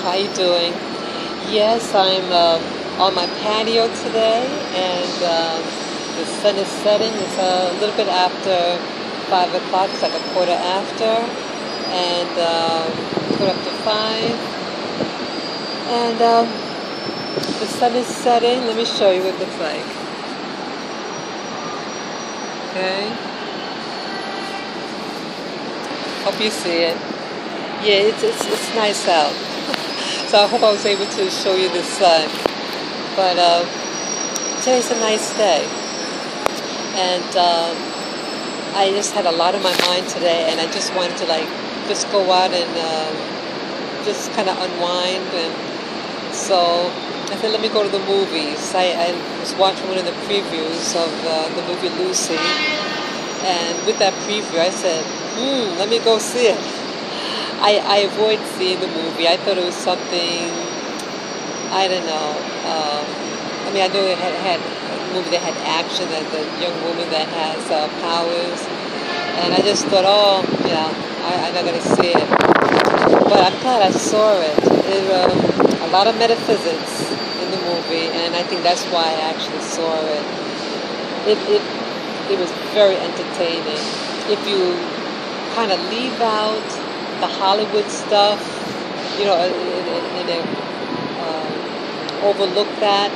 How you doing? Yes, I'm on my patio today, and the sun is setting. It's a little bit after 5 o'clock. It's like a quarter after, and quarter after 5. And the sun is setting. Let me show you what it looks like. Okay. Hope you see it. Yeah, it's nice out. So I hope I was able to show you the sun. But today's a nice day. And I just had a lot on my mind today, and I just wanted to just go out and just kind of unwind. And so I said, let me go to the movies. I was watching one of the previews of the movie Lucy. And with that preview, I said, let me go see it. I avoid seeing the movie. I thought it was something, I don't know. I know it had a movie that had action, and the young woman that has powers. And I just thought, oh, yeah, I'm not going to see it. But I'm glad I saw it. A lot of metaphysics in the movie, and I think that's why I actually saw it. It was very entertaining. If you kind of leave out the Hollywood stuff, overlook that,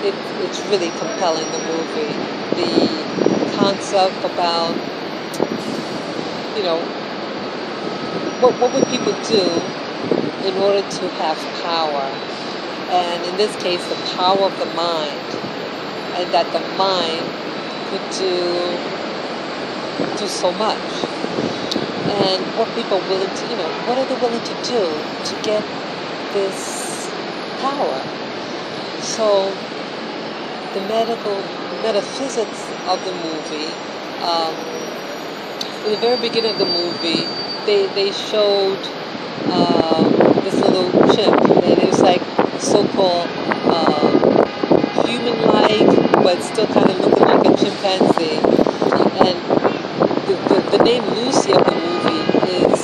it's really compelling, the movie. The concept about, what would people do in order to have power? And in this case, the power of the mind, and that the mind could do so much. And what people are willing to, what are they willing to do to get this power? So the metaphysics of the movie, in the very beginning of the movie, they showed this little chimp, and it was like so-called human-like, but still kind of looking like a chimpanzee. And the name Lucy of the movie is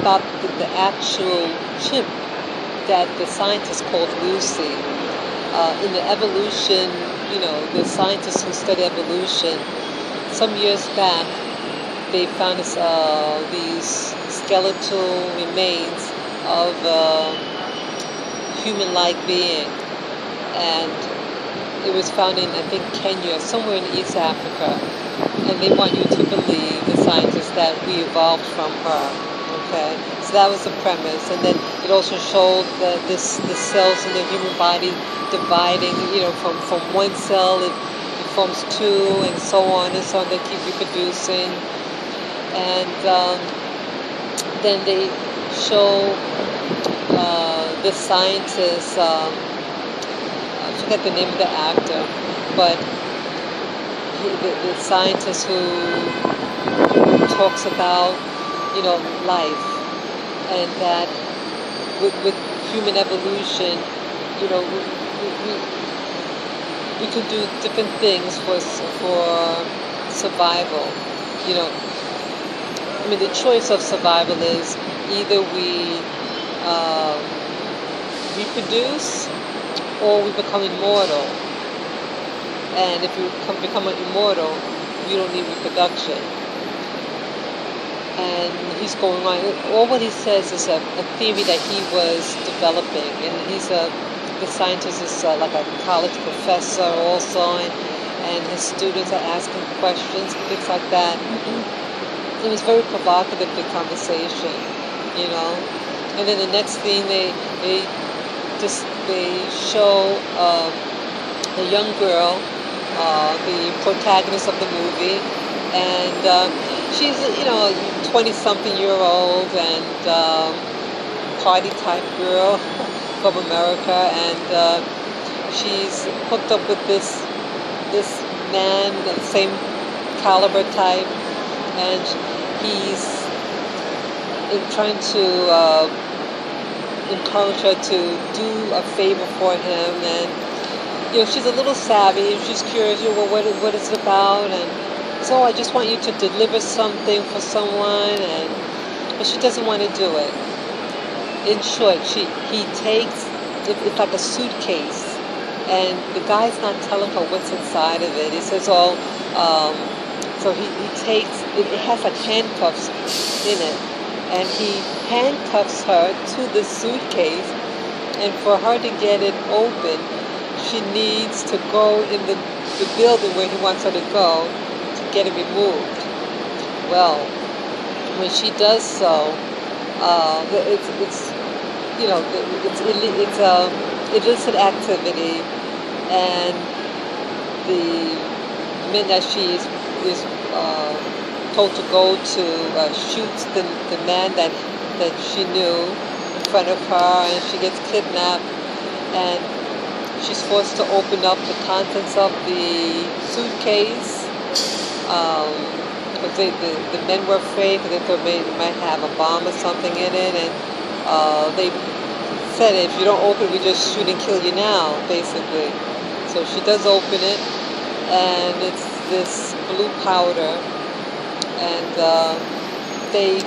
about the actual chimp that the scientists called Lucy. In the evolution, the scientists who study evolution, some years back, they found these skeletal remains of a human-like being. And it was found in, I think, Kenya, somewhere in East Africa. And they want you to believe, the scientists, that we evolved from her. Okay? So that was the premise. And then it also showed the cells in the human body dividing, from one cell, it forms two, and so on and so on. They keep reproducing. And then they show the scientists, I forget the name of the actor, but the scientist who talks about, life, and that with human evolution, we can do different things for survival. The choice of survival is either we reproduce, or we become immortal. And if you become immortal, you don't need reproduction. And he's going on. All what he says is a theory that he was developing. And the scientist is like a college professor also, and his students are asking questions, things like that. It was very provocative, the conversation, And then the next thing they show a young girl, the protagonist of the movie, and she's a 20-something-year-old and party-type girl from America, and she's hooked up with this man, the same caliber type, and he's trying to encourage her to do a favor for him, and she's a little savvy. She's curious, what is it about? And so I just want you to deliver something for someone, and but she doesn't want to do it. In short, he takes, it's like a suitcase, and the guy's not telling her what's inside of it. He says, oh, so he takes, it has like handcuffs in it, and he handcuffs her to the suitcase, and for her to get it open, she needs to go in the building where he wants her to go to get it removed. Well, when she does so, it's you know, it's illicit activity, and the men that she is told to go to shoots the man that she knew in front of her, and she gets kidnapped, and she's forced to open up the contents of the suitcase. Because the men were afraid because they thought maybe it might have a bomb or something in it, and they said, if you don't open it, we just shoot and kill you now, basically. So she does open it, and it's this blue powder, and they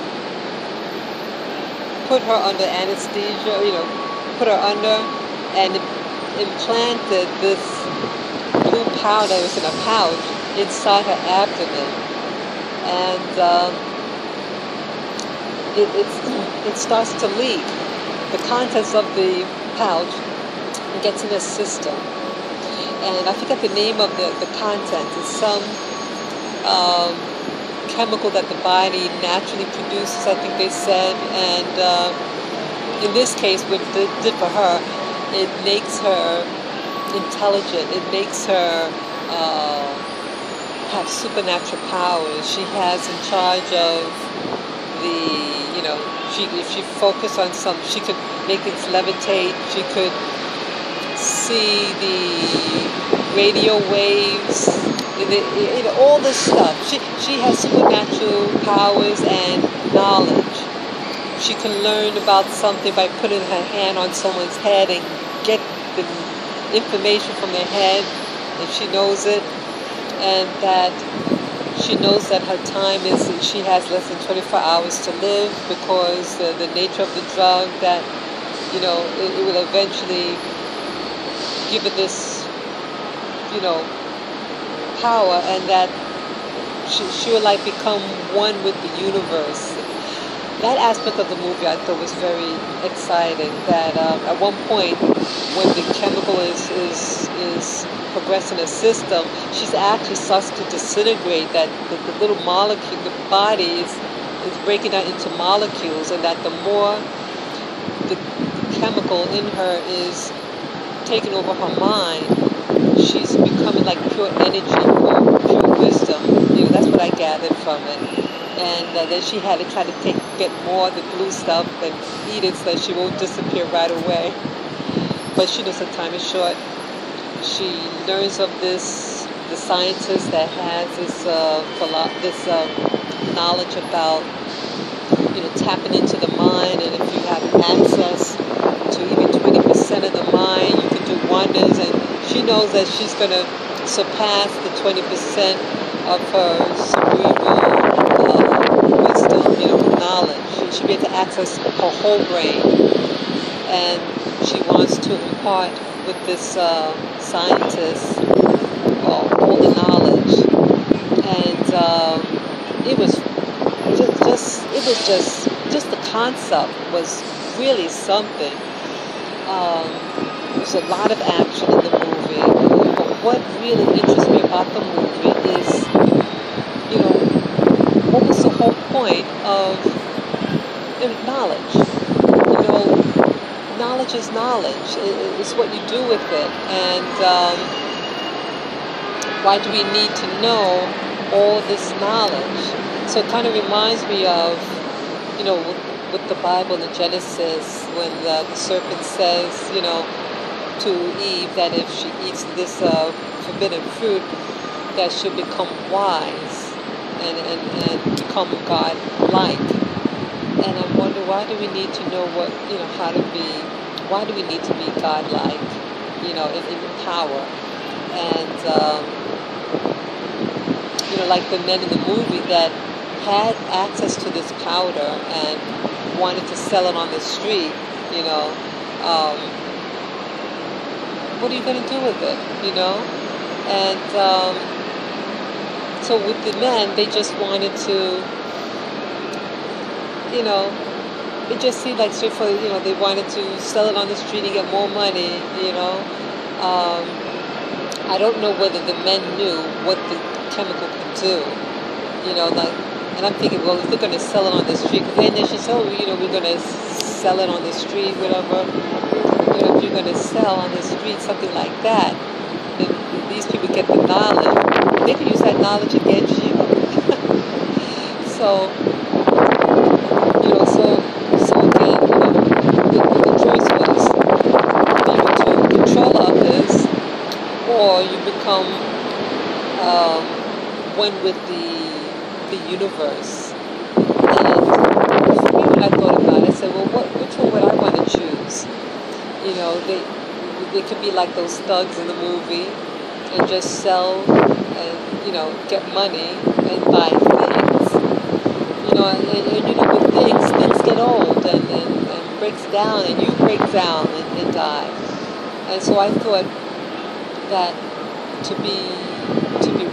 put her under anesthesia, put her under, and implanted this blue powder that was in a pouch inside her abdomen, and it starts to leak. The contents of the pouch gets in the system, and I forget the name of the contents. It's some chemical that the body naturally produces, I think they said, and in this case, what it did for her, it makes her intelligent. It makes her have supernatural powers. She has in charge of the, if she focused on something, she could make things levitate. She could see the radio waves, all this stuff. She has supernatural powers and knowledge. She can learn about something by putting her hand on someone's head and get the information from their head, and she knows it, and that she knows that her time is, she has less than 24 hours to live, because the nature of the drug, that it will eventually give her this power, and that she will like become one with the universe. That aspect of the movie I thought was very exciting, that at one point when the chemical is progressing the system, she's actually starts to disintegrate, that the little molecule, the body is breaking down into molecules, and that the more the chemical in her is taking over her mind, she's becoming like pure energy or pure wisdom. That's what I gathered from it. And then she had to try to get more of the blue stuff and eat it so that she won't disappear right away. But she knows her time is short. She learns of the scientist that has this knowledge about tapping into the mind, and if you have access to even 20% of the mind, you can do wonders. And she knows that she's going to surpass the 20% of her cerebral wisdom, knowledge. She should be able to access her whole brain, and she wants to impart with this scientist all the knowledge, and it was just the concept was really something. There's a lot of action in the movie, but what really interests me about the movie is, what was the whole point of knowledge? Knowledge is knowledge. It's what you do with it, and why do we need to know all this knowledge? So it kind of reminds me of, with the Bible in Genesis, when the serpent says, to Eve, that if she eats this forbidden fruit, that she'll become wise and become God-like. And I wonder, why do we need to know why do we need to be God-like, in power? And, like the men in the movie, that had access to this powder and wanted to sell it on the street, you know, um, what are you going to do with it, you know? And so with the men, they just wanted to, you know, it just seemed like straightforward, you know, they wanted to sell it on the street and get more money, you know. I don't know whether the men knew what the chemical could do, you know, like, and I'm thinking, well, if they're going to sell it on the street, because they should say, oh, you know, we're going to sell it on the street, whatever. You know, if you're going to sell on the street something like that, then these people get the knowledge. They can use that knowledge against you. So, you know, so again, you know, the choice was either to control others, or you become one with the universe. And for me, when I thought about it, I said, well, which one would I want to choose? You know, they could be like those thugs in the movie and just sell and, you know, get money and buy things. You know, and you know, with things get old and breaks down, and you break down and die. And so I thought that to be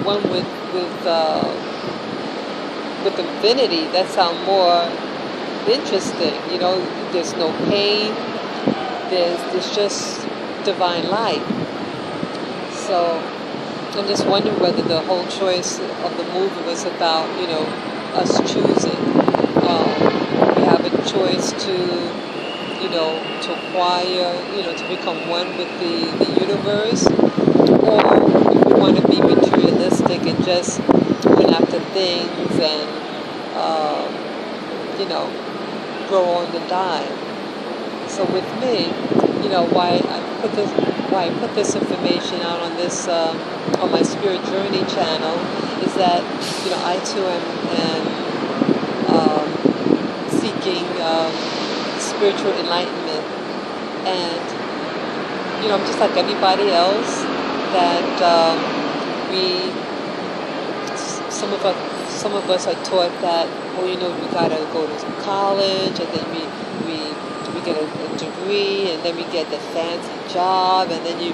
one with infinity, that sounds more interesting. You know, there's no pain. There's just divine light. So I'm just wondering whether the whole choice of the movie was about, you know, us choosing. We have a choice to, you know, to acquire, you know, to become one with the universe, or if we want to be materialistic and just run after things and, you know, grow on and die. So with me, you know, why I put this information out on this on my Spirit Journey channel is that, you know, I too am seeking spiritual enlightenment, and you know, I'm just like everybody else. That some of us are taught that, well, you know, we gotta go to college, and then we get a degree, and then we get the fancy job, and then you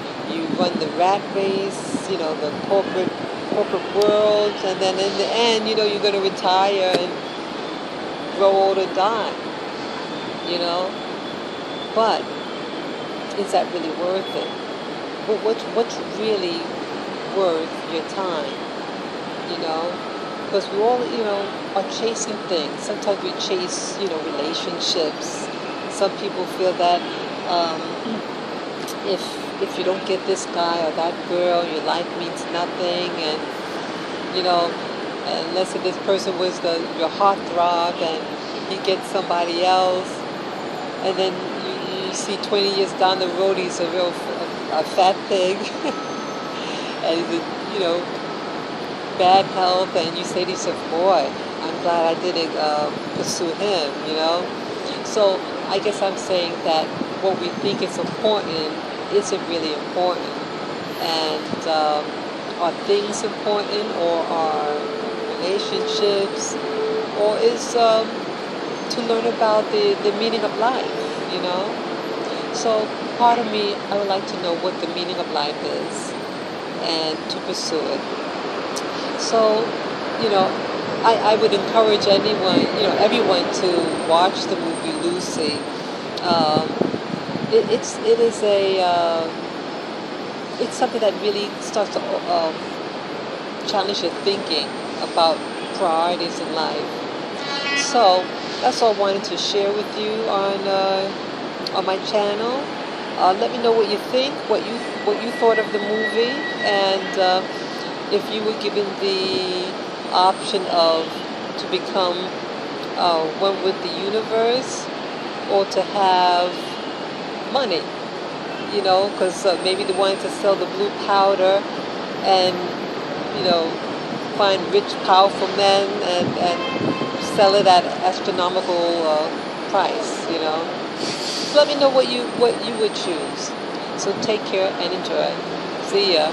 run the rat race, you know, the corporate world, and then in the end, you know, you're gonna retire and grow old and die, you know. But is that really worth it? What's really worth your time, you know? Because we all, you know, are chasing things. Sometimes we chase, you know, relationships. Some people feel that if you don't get this guy or that girl, your life means nothing, and you know, unless if this person was your heartthrob, and you get somebody else, and then you see 20 years down the road he's a fat pig, and he's, you know, bad health, and you say to yourself, boy, I'm glad I didn't pursue him, you know. So I guess I'm saying that what we think is important isn't really important. And are things important, or are relationships, or is to learn about the meaning of life, you know? So part of me, I would like to know what the meaning of life is and to pursue it. So, you know, I would encourage everyone to watch the movie Lucy. It's something that really starts to challenge your thinking about priorities in life. So that's all I wanted to share with you on my channel. Let me know what you think, what you thought of the movie, and if you were given the option of to become one with the universe, or to have money, you know, because maybe they wanted to sell the blue powder and, you know, find rich, powerful men and sell it at astronomical price, you know. So let me know what you would choose. So take care and enjoy. See ya.